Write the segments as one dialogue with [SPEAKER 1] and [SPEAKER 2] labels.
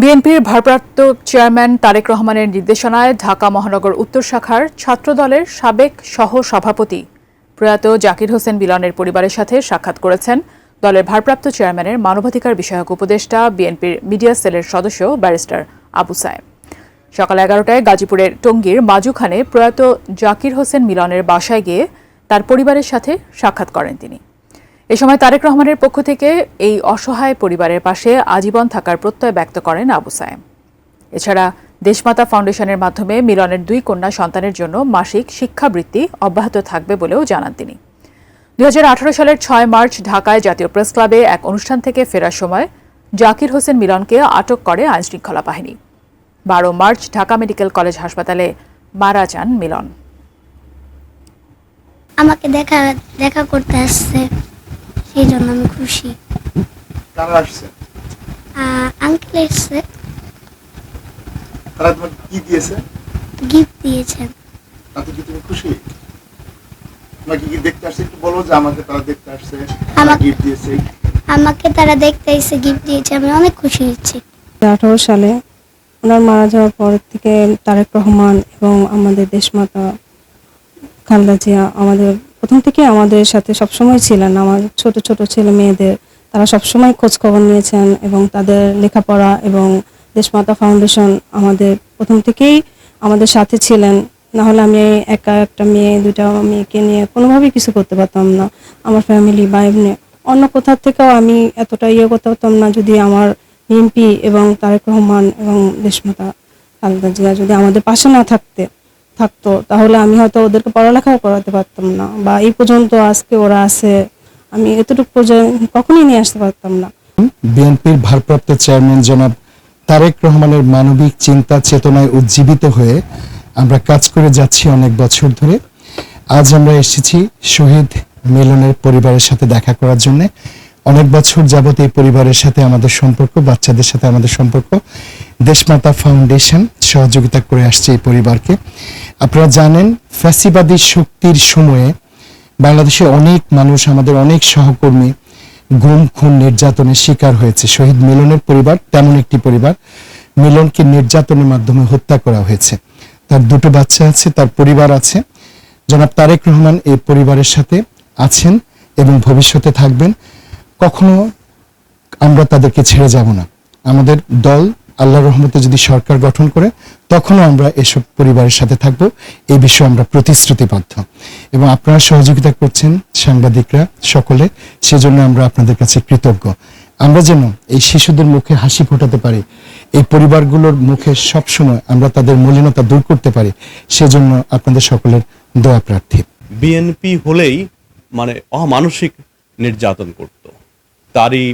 [SPEAKER 1] বিএনপির ভারপ্রাপ্ত চেয়ারম্যান তারেক রহমানের নির্দেশনায় ঢাকা মহানগর উত্তর শাখার ছাত্রদলের সাবেক সহ-সভাপতি প্রয়াত জাকির হোসেন মিলনের পরিবারের সাথে সাক্ষাৎ করেছেন দলের ভারপ্রাপ্ত চেয়ারম্যানের মানবাধিকার বিষয়ক উপদেষ্টা বিএনপির মিডিয়া সেলের সদস্য ব্যারিস্টার আবু সায়েম। সকাল 11টায় গাজীপুরের টঙ্গীর মাজুখানে প্রয়াত জাকির হোসেন মিলনের বাসায় গিয়ে তার পরিবারের সাথে সাক্ষাৎ করেন তিনি। এ সময় তারেক রহমানের পক্ষ থেকে এই অসহায় পরিবারের পাশে আজীবন থাকার প্রত্যয় ব্যক্ত করেন আবু সায়েম। এছাড়া দেশমাতা ফাউন্ডেশনের মাধ্যমে মিলনের 2 কন্যা সন্তানের জন্য মাসিক শিক্ষাবৃত্তি অব্যাহত থাকবে বলেও জানান তিনি। 2018 সালের 6 মার্চ ঢাকায় জাতীয় প্রেস ক্লাবে এক অনুষ্ঠান থেকে ফেরার সময় জাকির হোসেন মিলনকে আটক করে আইনশৃঙ্খলা বাহিনী। 12 মার্চ ঢাকা মেডিকেল কলেজ হাসপাতালে মারা যান মিলন।
[SPEAKER 2] আমাকে দেখা করতে আসছে, সেই জন্য আমি খুশি।
[SPEAKER 3] কারা আসছে?
[SPEAKER 2] আঙ্কেল এসছে।
[SPEAKER 3] তারা তোমাকে কি দিয়েছে?
[SPEAKER 2] গিফট দিয়েছেন।
[SPEAKER 3] তাতে কি তুমি খুশি? তোমাকে কি দেখতে আসছে একটু বলো, যে আমাকে তারা দেখতে আসছে, গিফট দিয়েছে।
[SPEAKER 2] আমাকে তারা দেখতে এসে গিফট দিয়েছে, আমি অনেক খুশি হয়েছি।
[SPEAKER 4] 2018 সালে ওনার মারা যাওয়ার পর থেকে তারেক রহমান এবং আমাদের দেশমাতা খালেদা জিয়া আমাদের প্রথম থেকে আমাদের সাথে সবসময় ছিলেন। আমার ছোট ছোট ছেলে মেয়েদের তারা সবসময় খোঁজ খবর নিয়েছেন এবং তাদের লেখাপড়া এবং দেশমাতা ফাউন্ডেশন আমাদের প্রথম থেকেই আমাদের সাথে ছিলেন। না হলে আমি একা একটা মেয়ে, 2টা মেয়েকে নিয়ে কোনোভাবেই কিছু করতে পারতাম না। আমার ফ্যামিলি বা এমনি অন্য কোথা থেকেও আমি এতটা করতে পারতাম না যদি আমার বিএনপি এবং তারেক রহমান এবং দেশমাতা খালেদা জিয়া যদি আমাদের পাশে না থাকতো, তাহলে আমি হয়তো ওদেরকে পড়ালেখাও করাতে পারতাম না, বা এই পর্যন্ত আজকে ওরা আছে আমি এতটুকু পর্যন্ত কখনোই নিয়ে আসতে পারতাম না।
[SPEAKER 5] বিএনপির ভারপ্রাপ্ত চেয়ারম্যান জনাব তারেক রহমানের মানবিক চিন্তা চেতনায় উজ্জীবিত হয়ে আমরা কাজ করে যাচ্ছি অনেক বছর ধরে। আজ আমরা এসেছি শহীদ মিলনের পরিবারের সাথে দেখা করার জন্য। অনেক বছর যাবত এই পরিবারের সাথে আমাদের সম্পর্ক, বাচ্চাদের সাথে আমাদের সম্পর্ক। দেশমাতা ফাউন্ডেশন সহযোগিতা করে আসছে এই পরিবারকে। আপনারা জানেন, ফ্যাসিবাদী শক্তির সময়ে বাংলাদেশে অনেক মানুষ, আমাদের অনেক সহকর্মী গুম, খুন, নির্যাতনের শিকার হয়েছে। শহীদ মিলনের পরিবার তেমন একটি পরিবার। মিলনকে নির্যাতনের মাধ্যমে হত্যা করা হয়েছে। তার 2টো বাচ্চা আছে, তার পরিবার আছে। জনাব তারেক রহমান এই পরিবারের সাথে আছেন এবং ভবিষ্যতে থাকবেন। কখনো আমরা তাদেরকে ছেড়ে যাব না। আমাদের দল আল্লাহর রহমতে যদি সরকার গঠন করে, তখনও আমরা এসব পরিবারের সাথে থাকব, এই বিষয়ে আমরা প্রতিশ্রুতিবদ্ধ। এবং আপনারা সহযোগিতা করছেন সাংবাদিকরা সকলে, সেজন্য আমরা আপনাদের কাছে কৃতজ্ঞ। আমরা যেন এই শিশুদের মুখে হাসি ফোটাতে পারি, এই পরিবারগুলোর মুখে সবসময় আমরা তাদের মলিনতা দূর করতে পারি, সেজন্য আপনাদের সকলের দোয়া প্রার্থী।
[SPEAKER 6] বিএনপি হলেই মানে অমানসিক নির্যাতন করত, তারই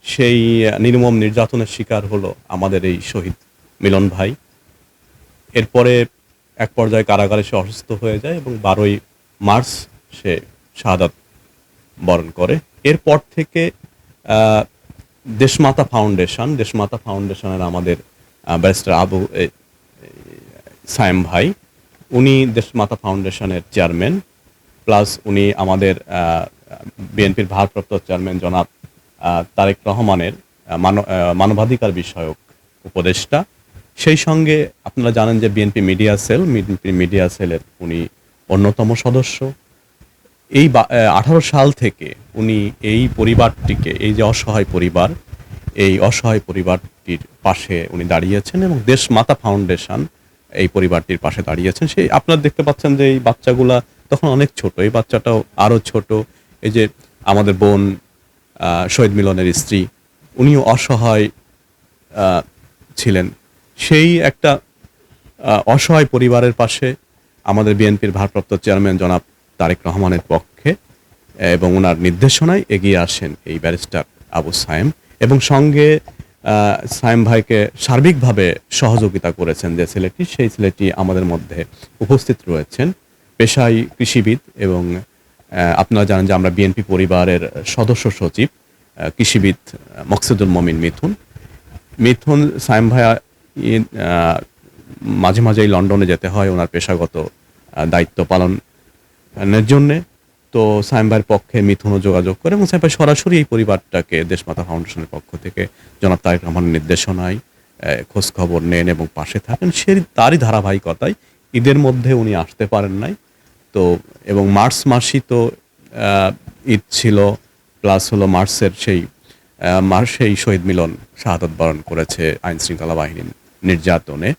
[SPEAKER 6] সেই নির্মম নির্যাতনের শিকার হলো আমাদের এই শহীদ মিলন ভাই। এরপরে এক পর্যায়ে কারাগারে সে অসুস্থ হয়ে যায় এবং 12ই মার্চ সে শাহাদাত বরণ করে। এরপর থেকে দেশমাতা ফাউন্ডেশনের আমাদের ব্যারিস্টার আবু সায়েম ভাই, উনি দেশমাতা ফাউন্ডেশনের চেয়ারম্যান, প্লাস উনি আমাদের বিএনপির ভারপ্রাপ্ত চেয়ারম্যান জনাব তারেক রহমানের মানবাধিকার বিষয়ক উপদেষ্টা। সেই সঙ্গে আপনারা জানেন যে বিএনপি মিডিয়া সেলের উনি অন্যতম সদস্য। এই 18 সাল থেকে উনি এই পরিবারটিকে, এই যে অসহায় পরিবারটির পাশে উনি দাঁড়িয়েছেন এবং দেশমাতা ফাউন্ডেশন এই পরিবারটির পাশে দাঁড়িয়েছেন। সেই আপনারা দেখতে পাচ্ছেন যে এই বাচ্চাগুলা তখন অনেক ছোট, এই বাচ্চাটাও আরো ছোট। এই যে আমাদের বোন শহীদ মিলনের স্ত্রী, উনিও অসহায় ছিলেন। সেই একটা অসহায় পরিবারের পাশে আমাদের বিএনপির ভারপ্রাপ্ত চেয়ারম্যান জনাব তারেক রহমানের পক্ষে এবং ওনার নির্দেশনায় এগিয়ে আসেন এই ব্যারিস্টার আবু সায়েম, এবং সঙ্গে সায়েম ভাইকে সার্বিকভাবে সহযোগিতা করেছেন যে ছেলেটি, সেই ছেলেটি আমাদের মধ্যে উপস্থিত রয়েছেন, পেশায় কৃষিবিদ। এবং আপনারা জানেন যে আমরা বিএনপি পরিবারের সদস্য সচিব কৃষিবিদ মকসুদুল মমিন মিথুন সায়েম ভাইয়া মাঝে মাঝেই লন্ডনে যেতে হয় ওনার পেশাগত দায়িত্ব পালনের জন্যে। তো সায়েম ভাইয়ের পক্ষে মিথুনও যোগাযোগ করে এবং সায়েম ভাই সরাসরি এই পরিবারটাকে দেশমাতা ফাউন্ডেশনের পক্ষ থেকে জনাব তারেক রহমানের নির্দেশনায় খোঁজ খবর নেন এবং পাশে থাকেন, তারই ধারাবাহিকতায় ঈদের মধ্যে উনি আসতে পারেন নাই। তো এবং মার্চ মাসই তো ঈদ ছিল, প্লাস হলো মার্চের সেই শহীদ মিলন শাহাদত বরণ করেছে আইন শৃঙ্খলা বাহিনীর নির্যাতনে।